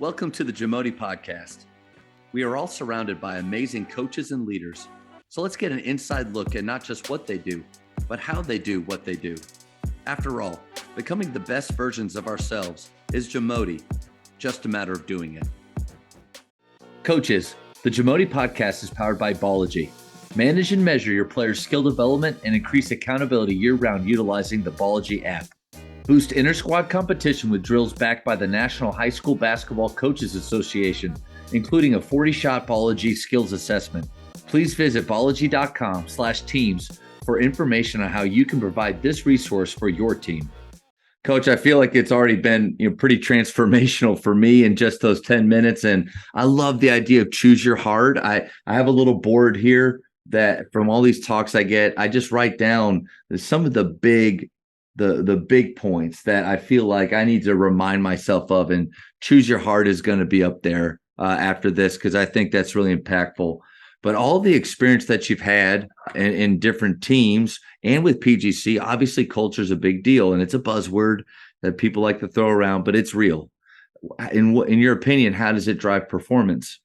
Welcome to the JAMODI podcast. We are all surrounded by amazing coaches and leaders. So let's get an inside look at not just what they do, but how they do what they do. After all, becoming the best versions of ourselves is JAMODI, just a matter of doing it. Coaches, the JAMODI podcast is powered by Ballogy. Manage and measure your players' skill development and increase accountability year-round utilizing the Ballogy app. Boost inter-squad competition with drills backed by the National High School Basketball Coaches Association, including a 40-shot Ballogy skills assessment. Please visit ballogy.com/teams for information on how you can provide this resource for your team. Coach, I feel like it's already been pretty transformational for me in just those 10 minutes. And I love the idea of choose your heart. I have a little board here that from all these talks I get, I just write down some of the big points that I feel like I need to remind myself of, and choose your heart is going to be up there after this, because I think that's really impactful. But all the experience that you've had in different teams and with PGC, obviously culture is a big deal, and it's a buzzword that people like to throw around, but it's real. In your opinion, how does it drive performance?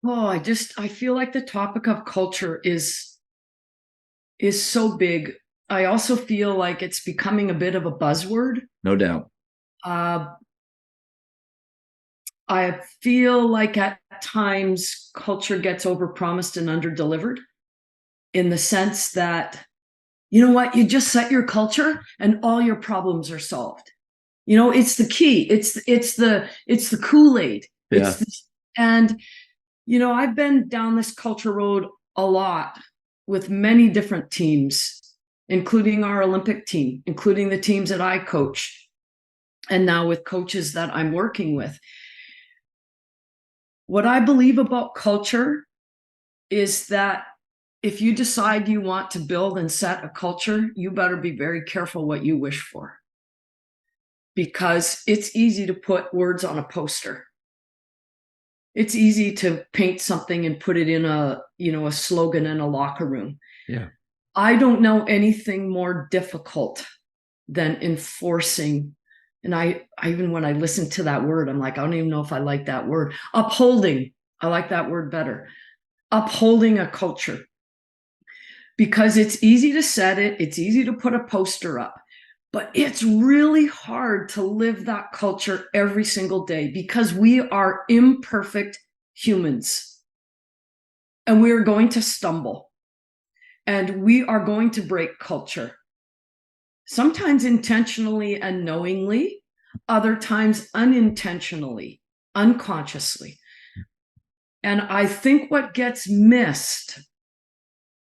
Oh, I feel like the topic of culture is so big. I also feel like it's becoming a bit of a buzzword. No doubt. I feel like at times culture gets overpromised and underdelivered, in the sense that, you know what, you just set your culture and all your problems are solved. It's the key. It's the Kool-Aid. Yeah. And I've been down this culture road a lot with many different teams, including our Olympic team, including the teams that I coach, and now with coaches that I'm working with. What I believe about culture is that if you decide you want to build and set a culture, you better be very careful what you wish for, because it's easy to put words on a poster. It's easy to paint something and put it in a slogan in a locker room. Yeah. I don't know anything more difficult than enforcing. And I even when I listen to that word, I'm like, I don't even know if I like that word. Upholding. I like that word better. Upholding a culture. Because it's easy to set it. It's easy to put a poster up. But it's really hard to live that culture every single day, because we are imperfect humans. And we are going to stumble. And we are going to break culture. Sometimes intentionally and knowingly, other times unintentionally, unconsciously. And I think what gets missed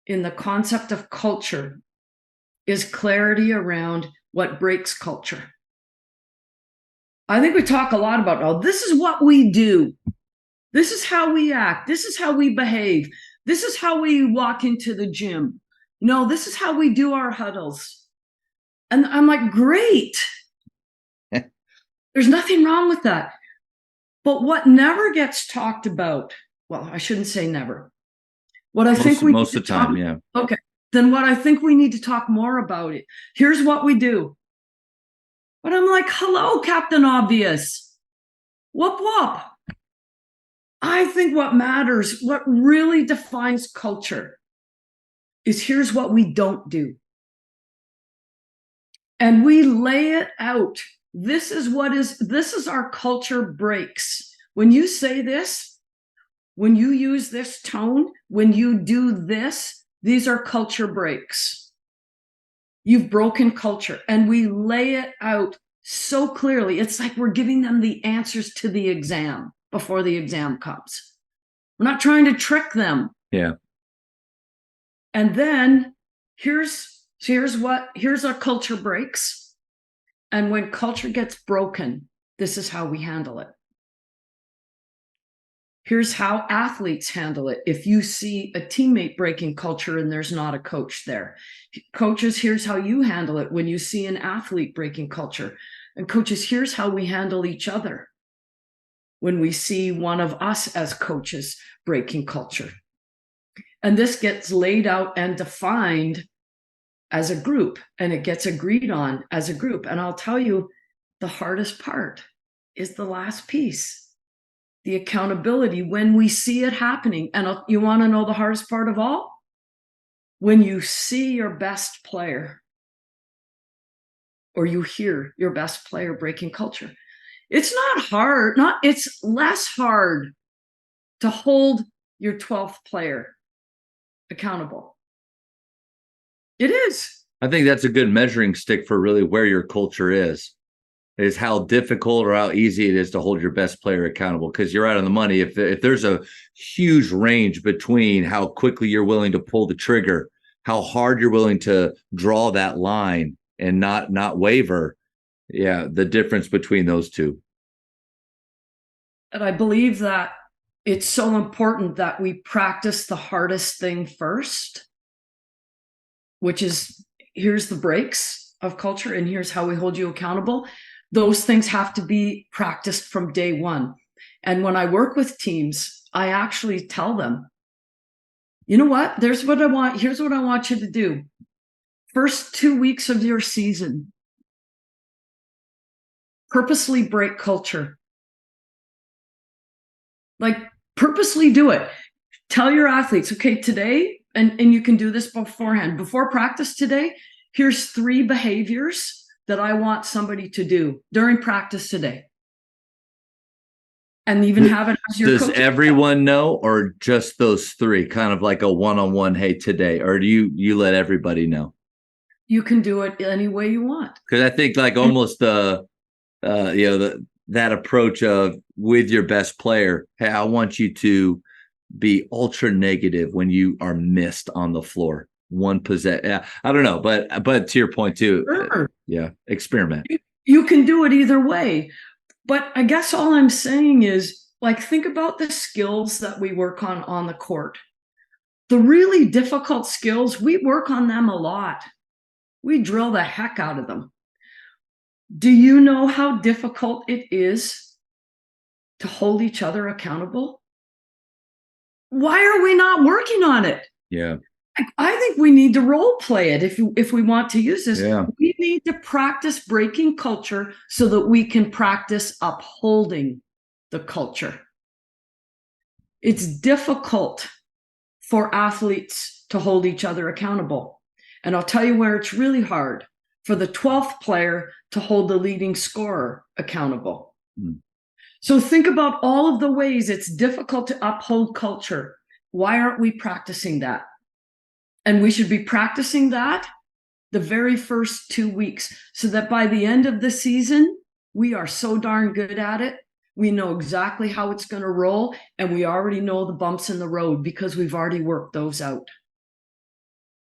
in the concept of culture is clarity around what breaks culture. I think we talk a lot about, oh, this is what we do. This is how we act. This is how we behave. This is how we walk into the gym. This is how we do our huddles. And I'm like, great. There's nothing wrong with that. But what never gets talked about, well, I shouldn't say never. What I think we most of the time, yeah. Okay. Then what I think we need to talk more about it. Here's what we do. But I'm like, hello, Captain Obvious. Whoop, whoop. I think what matters, what really defines culture, is here's what we don't do. And we lay it out. This is our culture breaks. When you say this, when you use this tone, when you do this, these are culture breaks. You've broken culture. And we lay it out so clearly. It's like we're giving them the answers to the exam before the exam comes. We're not trying to trick them. Yeah. And then here's our culture breaks. And when culture gets broken, this is how we handle it. Here's how athletes handle it. If you see a teammate breaking culture and there's not a coach there. Coaches, here's how you handle it when you see an athlete breaking culture. And coaches, here's how we handle each other when we see one of us as coaches breaking culture. And this gets laid out and defined as a group, and it gets agreed on as a group. And I'll tell you, the hardest part is the last piece, the accountability when we see it happening. And you want to know the hardest part of all? When you see your best player or you hear your best player breaking culture. It's not hard, it's less hard to hold your 12th player accountable. It is. I think that's a good measuring stick for really where your culture is how difficult or how easy it is to hold your best player accountable, because you're right on the money. If there's a huge range between how quickly you're willing to pull the trigger, how hard you're willing to draw that line and not waver, yeah, the difference between those two. And I believe that it's so important that we practice the hardest thing first, which is, here's the breaks of culture and here's how we hold you accountable. Those things have to be practiced from day one. And when I work with teams, I actually tell them, you know what? Here's what I want you to do. First 2 weeks of your season, purposely break culture. Like, purposely do it. Tell your athletes, okay, today, and you can do this beforehand. Before practice today, here's 3 behaviors that I want somebody to do during practice today. And even have it as your coach. Does everyone know, or just those 3, kind of like a one-on-one, hey, today, or do you let everybody know? You can do it any way you want. Because I think like almost that approach of with your best player, hey, I want you to be ultra negative when you are missed on the floor. One possess. Yeah, I don't know, but to your point too. Sure. Yeah, experiment. You can do it either way. But I guess all I'm saying is, like, think about the skills that we work on the court. The really difficult skills, we work on them a lot. We drill the heck out of them. Do you know how difficult it is to hold each other accountable? Why are we not working on it? Yeah. I think we need to role play it if we want to use this. Yeah. We need to practice breaking culture so that we can practice upholding the culture. It's difficult for athletes to hold each other accountable. And I'll tell you where it's really hard: for the 12th player to hold the leading scorer accountable. So think about all of the ways it's difficult to uphold culture. Why aren't we practicing that? And we should be practicing that the very first 2 weeks, so that by the end of the season, we are so darn good at it. We know exactly how it's going to roll, and we already know the bumps in the road because we've already worked those out.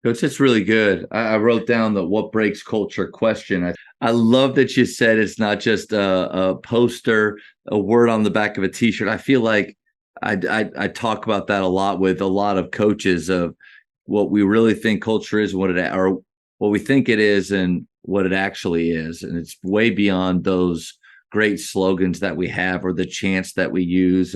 Coach, it's really good. I wrote down the what breaks culture question. I love that you said it's not just a poster, a word on the back of a T-shirt. I feel like I talk about that a lot with a lot of coaches of what we really think culture is, or what we think it is, and what it actually is. And it's way beyond those great slogans that we have or the chants that we use.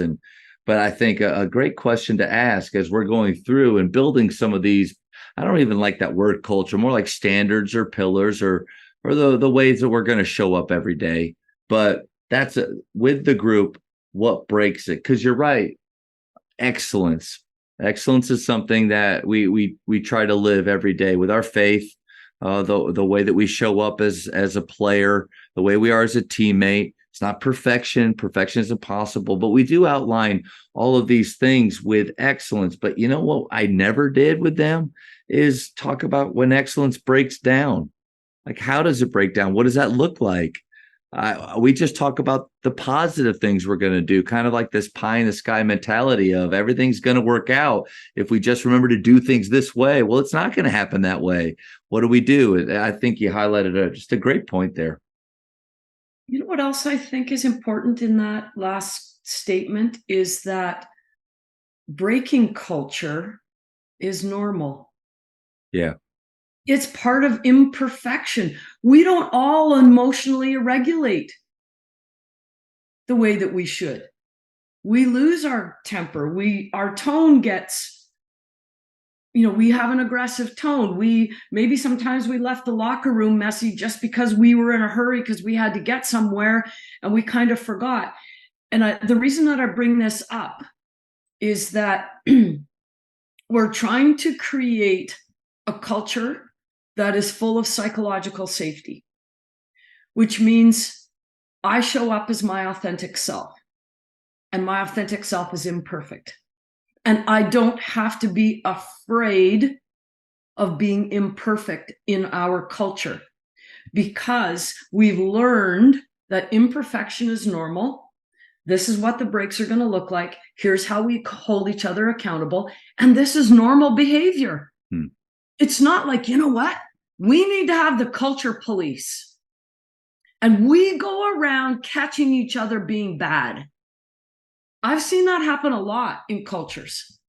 But I think a great question to ask as we're going through and building some of these, I don't even like that word culture, more like standards or pillars or the ways that we're going to show up every day. But that's with the group, what breaks it? Because you're right. Excellence is something that we try to live every day with our faith, the way that we show up as a player, the way we are as a teammate. It's not perfection. Perfection is impossible, but we do outline all of these things with excellence. But you know what I never did with them is talk about when excellence breaks down. Like, how does it break down? What does that look like? We just talk about the positive things we're going to do, kind of like this pie in the sky mentality of everything's going to work out if we just remember to do things this way. Well, it's not going to happen that way. What do we do? I think you highlighted just a great point there. You know what else I think is important in that last statement is that breaking culture is normal. Yeah. It's part of imperfection. We don't all emotionally regulate the way that we should. We lose our temper. Our tone gets we have an aggressive tone. Maybe sometimes we left the locker room messy just because we were in a hurry because we had to get somewhere and we kind of forgot. And the reason that I bring this up is that we're trying to create a culture that is full of psychological safety, which means I show up as my authentic self, and my authentic self is imperfect. And I don't have to be afraid of being imperfect in our culture, because we've learned that imperfection is normal. This is what the breaks are going to look like. Here's how we hold each other accountable. And this is normal behavior. It's not like, you know what? We need to have the culture police. And we go around catching each other being bad. I've seen that happen a lot in cultures.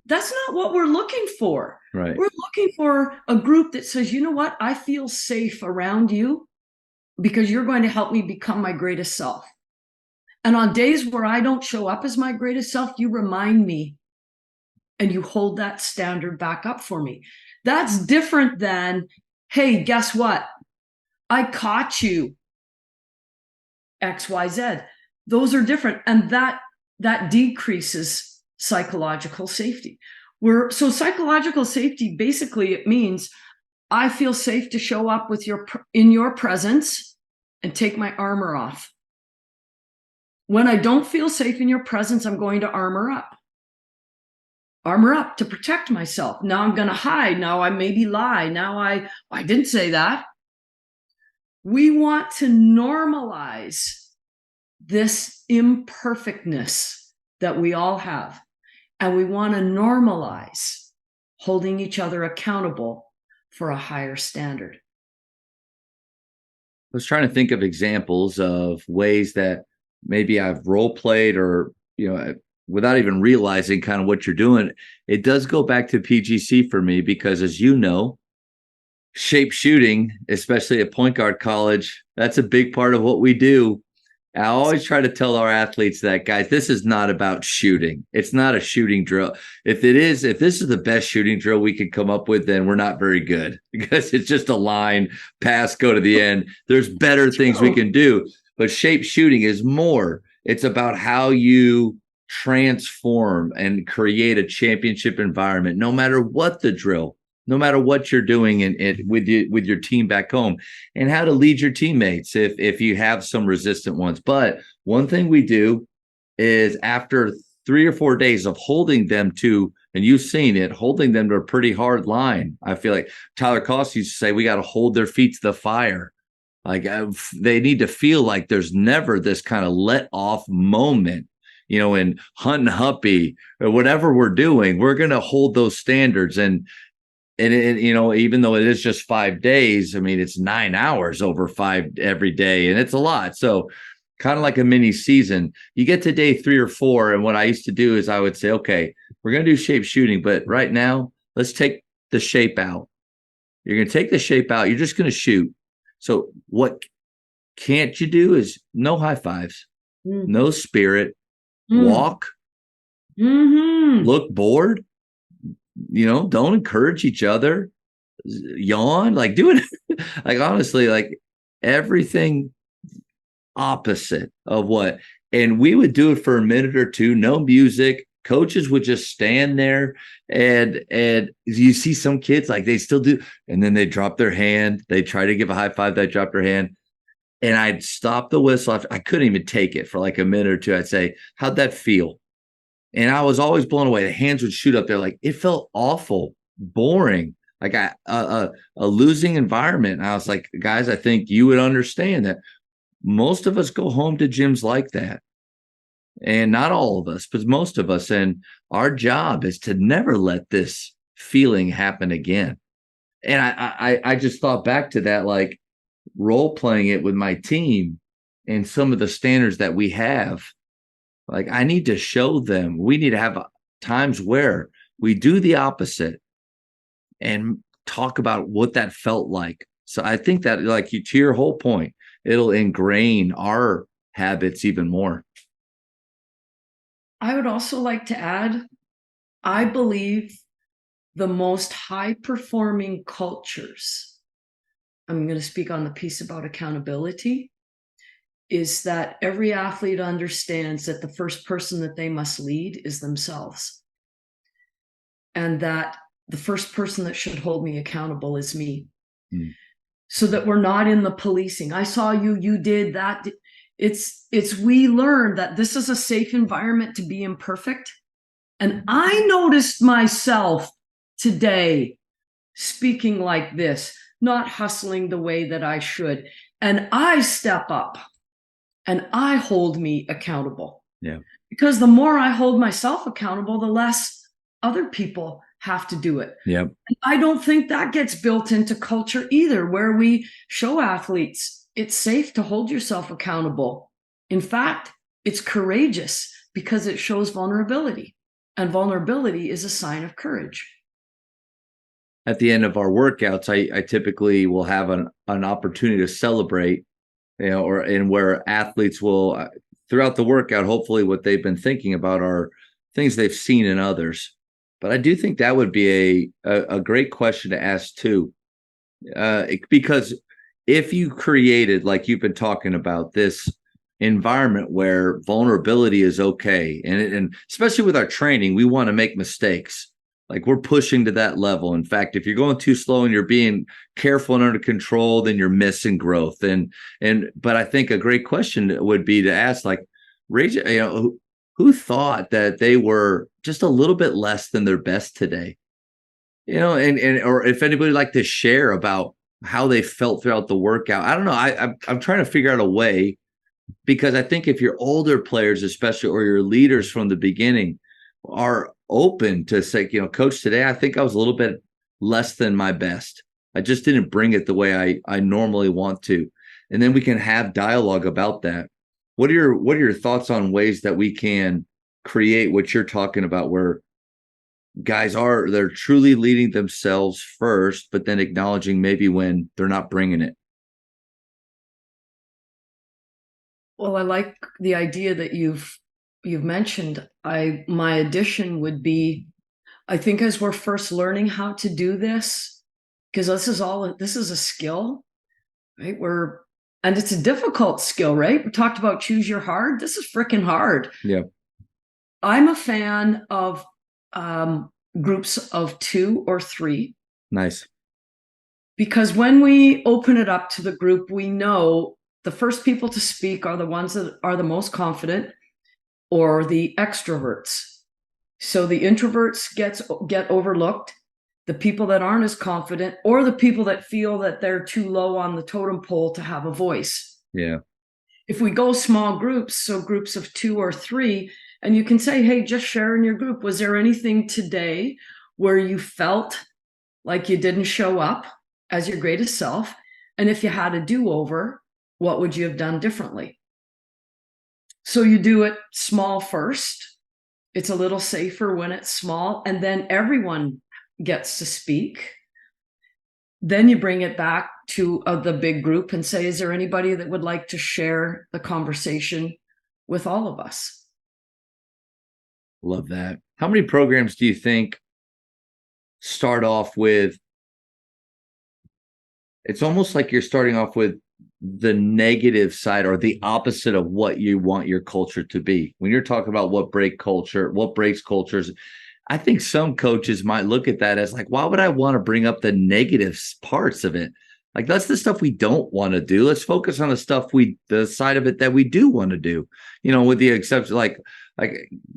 That's not what we're looking for. Right. We're looking for a group that says, you know what? I feel safe around you because you're going to help me become my greatest self. And on days where I don't show up as my greatest self, you remind me and you hold that standard back up for me. That's different than, hey, guess what? I caught you. XYZ. Those are different. And that decreases psychological safety. So psychological safety, basically, it means I feel safe to show up in your presence and take my armor off. When I don't feel safe in your presence, I'm going to armor up to protect myself. Now I'm going to hide. Now I maybe lie. Now I didn't say that. We want to normalize this imperfectness that we all have. And we want to normalize holding each other accountable for a higher standard. I was trying to think of examples of ways that maybe I've role played or, without even realizing kind of what you're doing. It does go back to PGC for me because, as you know, shape shooting, especially at point guard college, that's a big part of what we do. I always try to tell our athletes that, guys, this is not about shooting. It's not a shooting drill. If this is the best shooting drill we can come up with, then we're not very good, because it's just a line, pass, go to the end. There's better things we can do. But shape shooting is more. It's about how you transform and create a championship environment, no matter what the drill, no matter what you're doing with your team back home, and how to lead your teammates if you have some resistant ones. But one thing we do is, after 3 or 4 days of holding them to, and you've seen it, holding them to a pretty hard line. I feel like Tyler Cost used to say, we got to hold their feet to the fire. Like, they need to feel like there's never this kind of let off moment, in Hunt and Huppy or whatever we're doing. We're going to hold those standards. And even though it is just 5 days, I mean, it's 9 hours over 5 every day, and it's a lot. So kind of like a mini season. You get to day 3 or 4, and what I used to do is I would say, okay, we're going to do shape shooting, but right now, let's take the shape out. You're going to take the shape out. You're just going to shoot. So what can't you do is no high fives, no spirit, walk, look bored. Don't encourage each other, yawn, like do it. Like, honestly, like everything opposite of what. And we would do it for a minute or two, no music. Coaches would just stand there, and you see some kids, like, they still do. And then they drop their hand. They try to give a high five. They drop their hand. And I'd stop the whistle. I couldn't even take it for like a minute or two. I'd say, how'd that feel? And I was always blown away. The hands would shoot up there. Like, it felt awful, boring, like a losing environment. And I was like, guys, I think you would understand that most of us go home to gyms like that. And not all of us, but most of us. And our job is to never let this feeling happen again. And I just thought back to that, like role playing it with my team and some of the standards that we have. Like, I need to show them, we need to have times where we do the opposite and talk about what that felt like. So I think that, like, to your whole point, it'll ingrain our habits even more. I would also like to add, I believe the most high performing cultures, I'm going to speak on the piece about accountability, is that every athlete understands that the first person that they must lead is themselves. And that the first person that should hold me accountable is me. Mm. So that we're not in the policing. I saw you, you did that. It's we learn that this is a safe environment to be imperfect. And I noticed myself today speaking like this, not hustling the way that I should. And I step up and I hold me accountable. Yeah. Because the more I hold myself accountable, the less other people have to do it. Yeah. I don't think that gets built into culture either, where we show athletes it's safe to hold yourself accountable. In fact, it's courageous because it shows vulnerability, and vulnerability is a sign of courage. At the end of our workouts, I typically will have an opportunity to celebrate, and where athletes will, throughout the workout, hopefully what they've been thinking about are things they've seen in others. But I do think that would be a great question to ask too, because if you created, like you've been talking about, this environment where vulnerability is okay, and especially with our training, we want to make mistakes. Like we're pushing to that level. In fact, if you're going too slow and you're being careful and under control, then you're missing growth. But I think a great question would be to ask, like, who thought that they were just a little bit less than their best today? Or if anybody would like to share about how they felt throughout the workout. I don't know. I'm trying to figure out a way, because I think if your older players, especially, or your leaders from the beginning, are open to say, coach, today I think I was a little bit less than my best. I just didn't bring it the way I normally want to. And then we can have dialogue about that. What are your thoughts on ways that we can create what you're talking about, where guys they're truly leading themselves first, but then acknowledging maybe when they're not bringing it? Well, I like the idea that you've mentioned. My addition would be, I think as we're first learning how to do this, because this is a skill, right? And it's a difficult skill, right? We talked about choose your hard. This is freaking hard. Yeah. I'm a fan of groups of 2 or 3. Nice. Because when we open it up to the group, we know the first people to speak are the ones that are the most confident, or the extroverts. So the introverts get overlooked. The people that aren't as confident, or the people that feel that they're too low on the totem pole to have a voice. Yeah. If we go small groups, so groups of 2 or 3, and you can say, hey, just share in your group. Was there anything today where you felt like you didn't show up as your greatest self? And if you had a do-over, what would you have done differently? So you do it small first. It's a little safer when it's small, and then everyone gets to speak. Then you bring it back to the big group and say, is there anybody that would like to share the conversation with all of us? Love that. How many programs do you think start off with, it's almost like you're starting off with the negative side, or the opposite of what you want your culture to be? When you're talking about what breaks cultures, I think some coaches might look at that as like, why would I want to bring up the negative parts of it? Like, that's the stuff we don't want to do. Let's focus on the side of it that we do want to do, with the exception, like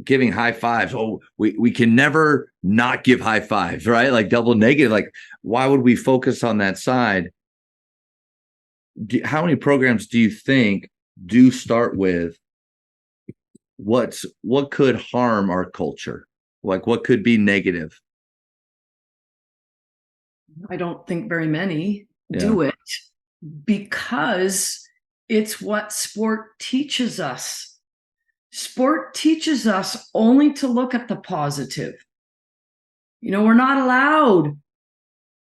giving high fives. Oh, we can never not give high fives, right? Like double negative. Like, why would we focus on that side? How many programs do you think do start with what could harm our culture? Like, what could be negative? I don't think very many do it, because it's what sport teaches us. Sport teaches us only to look at the positive. We're not allowed.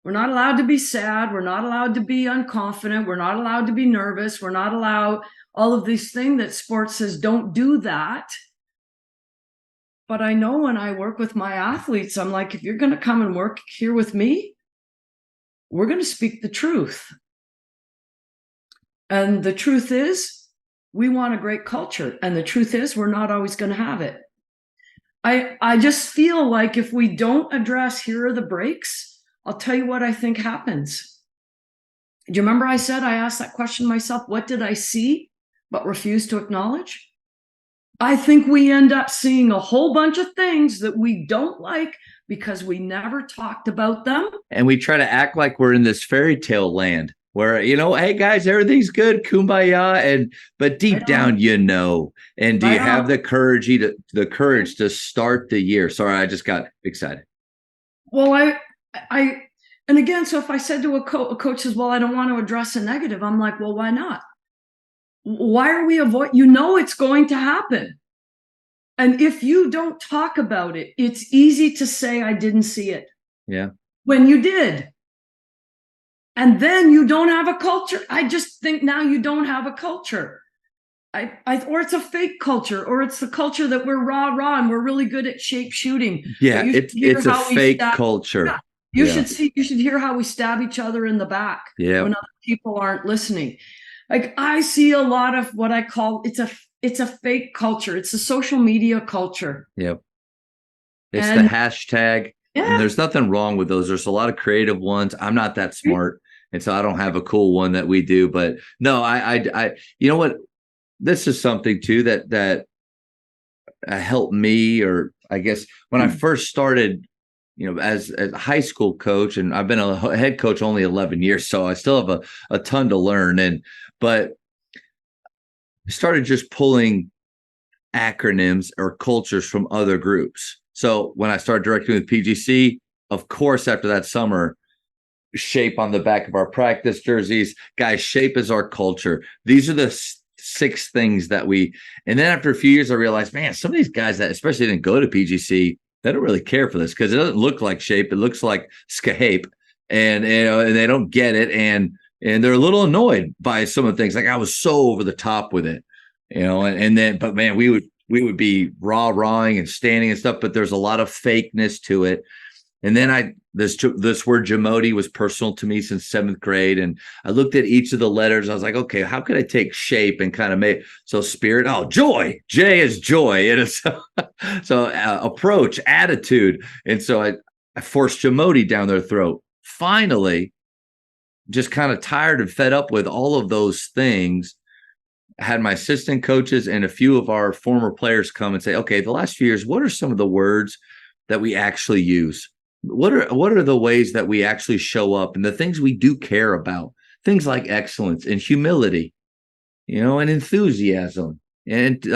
We're not allowed to be sad. We're not allowed to be unconfident. We're not allowed to be nervous. We're not allowed all of these things that sport says, don't do that. But I know when I work with my athletes, I'm like, if you're going to come and work here with me, we're going to speak the truth. And the truth is, we want a great culture. And the truth is, we're not always going to have it. I just feel like if we don't address here are the breaks, I'll tell you what I think happens. Do you remember I asked that question myself, what did I see but refused to acknowledge? I think we end up seeing a whole bunch of things that we don't like because we never talked about them. And we try to act like we're in this fairy tale land where, hey guys, everything's good, kumbaya, but deep down, and do you have the courage to start the year? Sorry, I just got excited. Well, and again, so if I said to a coach says, well, I don't want to address a negative, I'm like, well, why not? Why are we it's going to happen. And if you don't talk about it, it's easy to say, I didn't see it. Yeah. When you did. And then you don't have a culture. I just think now you don't have a culture. Or it's a fake culture, or it's the culture that we're rah and we're really good at shape shooting. Yeah, it's a fake culture. Yeah. You should hear how we stab each other in the back when other people aren't listening. Like I see a lot of what I call it's a fake culture. It's a social media culture. Yep. It's the hashtag. Yeah. And there's nothing wrong with those. There's a lot of creative ones. I'm not that smart. And so I don't have a cool one that we do, but no, I you know what? This is something too that helped me, or I guess when I first started, as a high school coach, and I've been a head coach only 11 years, so I still have a ton to learn. But started just pulling acronyms or cultures from other groups. So when I started directing with PGC, of course, after that summer, shape on the back of our practice jerseys, guys, shape is our culture. These are the 6 things that and then after a few years, I realized, man, some of these guys that especially didn't go to PGC, they don't really care for this because it doesn't look like shape. It looks like scape, and and they don't get it. And they're a little annoyed by some of the things. Like I was so over the top with it, and then, but man, we would be rawing and standing and stuff, but there's a lot of fakeness to it. And then this word JAMODI was personal to me since 7th grade. And I looked at each of the letters. I was like, okay, how could I take shape and kind of make, so spirit, joy, J is joy. And so approach, attitude. And so I forced JAMODI down their throat. Finally, just kind of tired and fed up with all of those things, I had my assistant coaches and a few of our former players come and say, okay, the last few years, what are some of the words that we actually use? What are the ways that we actually show up and the things we do care about? Things like excellence and humility, and enthusiasm. And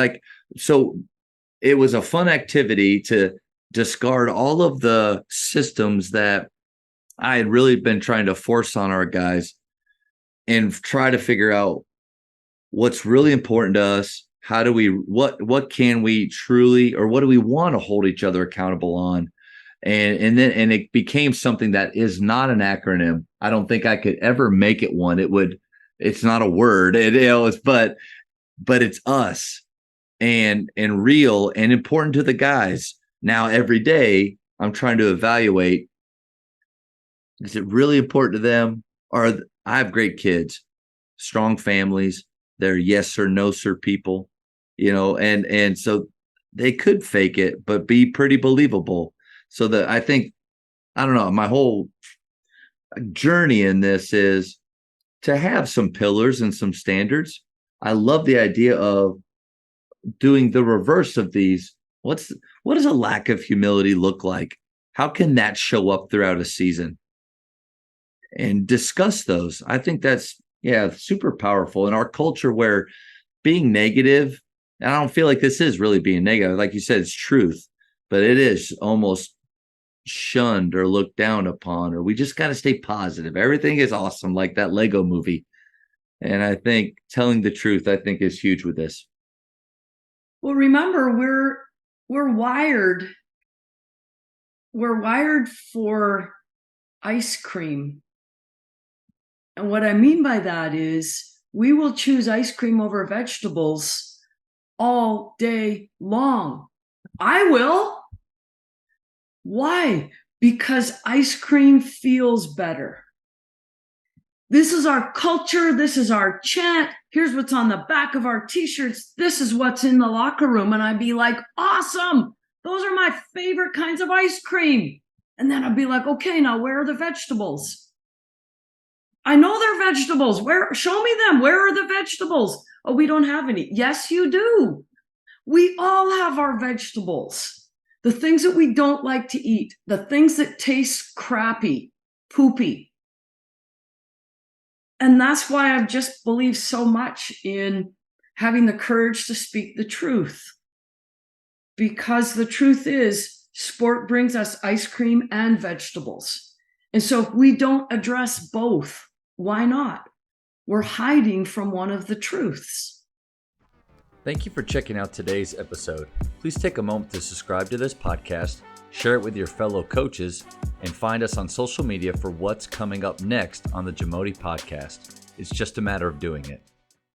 so it was a fun activity to discard all of the systems that I had really been trying to force on our guys and try to figure out what's really important to us. How do we, what can we truly, or what do we want to hold each other accountable on? And then it became something that is not an acronym. I don't think I could ever make it one. It's not a word. But it's us and real and important to the guys. Now, every day I'm trying to evaluate, is it really important to them? I have great kids, strong families. They're yes or no sir people, and so they could fake it, but be pretty believable. So that I think, I don't know, my whole journey in this is to have some pillars and some standards. I love the idea of doing the reverse of these. What does a lack of humility look like? How can that show up throughout a season? And discuss those. I think that's, super powerful in our culture where being negative, and I don't feel like this is really being negative. Like you said, it's truth, but it is almost shunned or looked down upon, or we just got to stay positive. Everything is awesome, like that Lego movie. And I think telling the truth, I think, is huge with this. Well, remember, we're wired for ice cream. And what I mean by that is we will choose ice cream over vegetables all day long. I will. Why? Because ice cream feels better. This is our culture. This is our chant. Here's what's on the back of our t-shirts. This is what's in the locker room. And I'd be like, awesome. Those are my favorite kinds of ice cream. And then I'd be like, okay, now where are the vegetables? I know they're vegetables. Where? Show me them. Where are the vegetables? Oh, we don't have any. Yes, you do. We all have our vegetables. The things that we don't like to eat, the things that taste crappy, poopy. And that's why I've just believed so much in having the courage to speak the truth. Because the truth is, sport brings us ice cream and vegetables. And so if we don't address both, why not? We're hiding from one of the truths. Thank you for checking out today's episode. Please take a moment to subscribe to this podcast, share it with your fellow coaches, and find us on social media for what's coming up next on the JAMODI podcast. It's just a matter of doing it.